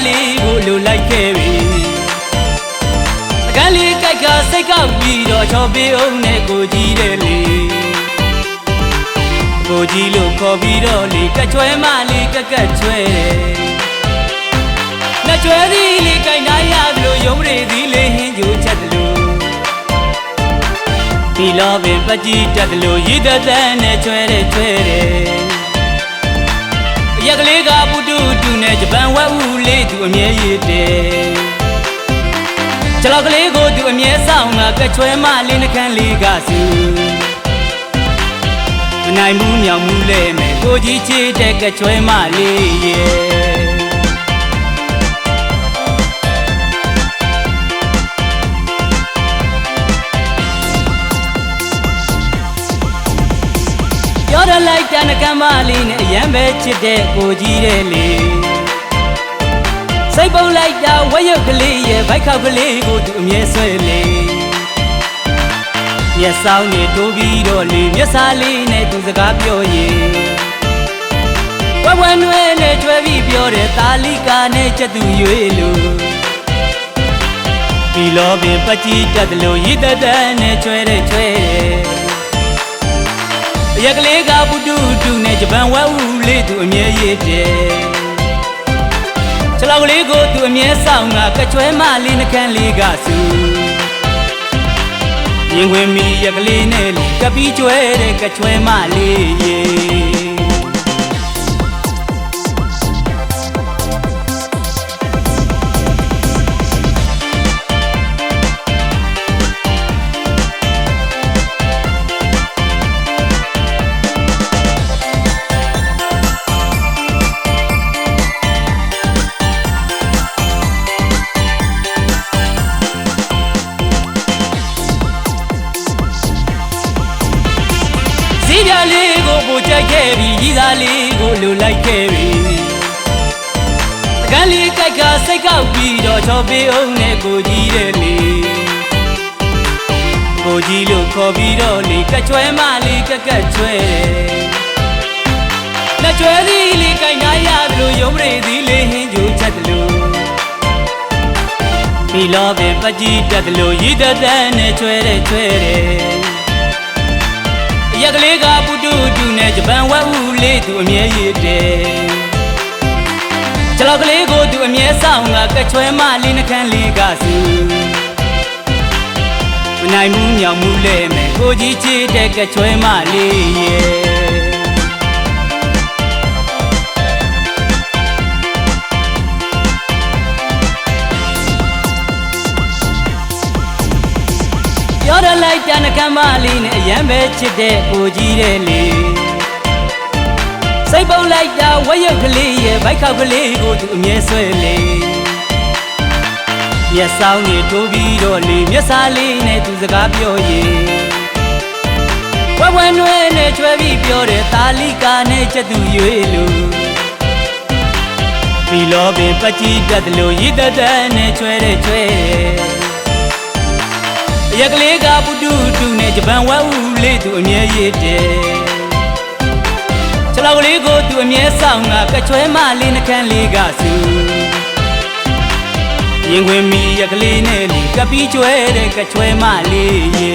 လေးကိုလိုလိုက်ခဲ့ပြီကန်းလေးကြိုက်ကစိတ်ကောက်ပြီးတော့ချော်ပေးအောင်နဲ့ကိုကြီးတဲ့လေကိုကြီးလို့ခေါ်ပြီးတော့လေကချွဲမလေးကကချွဲလက်ချွဲသည်လေးကြိုက်နိုင်ရသလိုရုံးရည်သည်လေးဟင်းကြိုချက်သလိုဒီလောပင်ပကြီးတက်သလိုရည်သက်တဲ့နဲ့ချွဲတဲ့ချွဲတဲ့ရက်ကလေးကပုတူတူနဲ့ဂျပန်ဝက်ဦးလေးသူအမြဲရည်တယ်ကျလောက်ကလေးကိုသူအမြဲဆောင်မှာကချွဲမလေးနှခမ်းလေးကစုမနိုင်ဘူးမြောင်မှုလဲမယ်ကိုကြီးချစ်တဲ့ကချွဲမလေးရဲ့ပြောရလိုက်တဲ့နှကမ်းမလေးနဲ့အရန်ပဲချစ်တဲ့ကိုကြီးတဲ့လေစိတ်ပုတ်လိုက်တာဝဲရုပ်ကလေးရဲ့ဘိုက်ခောက်ကလေးကိုသူအမြဲဆွဲလေမျက်စောင်းနဲ့တိုးပြီးတော့လေမျက်စာလေးနဲ့သူစကားပြောရင်ဝဲဝဲနွဲနဲ့ကျွဲပြီးပြောတဲ့တာလီကာနဲ့ချက်သူရွေးလို့ဒီလောပင်ပကြီးတက်တယ်လို့ရည်သက်တဲ့နဲ့ကျွဲတဲ့ကျွဲရက်ကလေးကပုတူတူနဲ့ဂျပန်ဝဲဦးလေးသူအမြဲရည်တယ်ခြေလောက်ကလေးကိုသူအမြဲဆောင်တာကချွဲမလေးနှခမ်းလေးကစုရင်ခွင်မီရက်ကလေးနဲ့လေကပီးကျွဲတဲ့ကချွဲမလေးရေစီးပြလေးကိုပို့ကြိုက်ခဲ့ပြီကြီးသားလေးကိုလိုလိုက်ခဲ့ပြီကန်းလေးကြိုက်ကစိတ်ကောက်ပြီးတော့ချော်ပေးအောင်နဲ့ကိုကြီးတဲ့လေကိုကြီးလို့ခေါ်ပြီးတော့လေကချွဲမလေးကချွဲလက်ချွဲသည်လေးကြိုက်နိုင်ရသလိုရုံးရည်သည်လေးဟင်းကြိုချက်သလိုဒီလောပင်ပကြီးတက်သလိုရည်သက်တဲ့နဲ့ချွဲတဲ့ချွဲတဲ့ရက်ကလေးကပုတူတူနဲ့ဂျပန်ဝက်ဦးလေးသူအမြဲရည်တယ်ကျလောက်ကလေးကိုသူအမြဲဆောင်တာကချွဲမလေးနှခမ်းလေးကစုမနိုင်ဘူးမြောင်မှုလဲမယ်ကိုကြီးချစ်တဲ့ကချွဲမလေးရဲ့ပြောရလိုက်တဲ့နှကမ်းမလေးနဲ့အရန်ပဲချစ်တဲ့ကိုကြီးတဲ့လေစိတ်ပုတ်လိုက်တာဝဲရုပ်ကလေးရဲ့ဘိုက်ခောက်ကလေးကိုသူအမြဲဆွဲလေမျက်စောင်းနဲ့တိုးပြီးတော့လေမျက်စာလေးနဲ့သူစကားပြောရင်ဝဲဝဲနွဲနဲ့ကျွဲပြီးပြောတဲ့တာလီကာနဲ့ချက်သူရွေးလို့ဒီလောပင်ပကြီးတက်တယ်လို့ရည်သက်တဲ့နဲ့ကျွဲတဲ့ကျွဲရက်ကလေးကပုတူတူနဲ့ဂျပန်ဝဲဦးလေးသူအမြဲရည်တယ်ခြေလောက်ကလေးကိုသူအမြဲဆောင်တာကချွဲမလေးနှခမ်းလေးကစုရင်ခွင်မီရက်ကလေးနဲ့လေကပီးကျွဲတဲ့ကချွဲမလေးရေ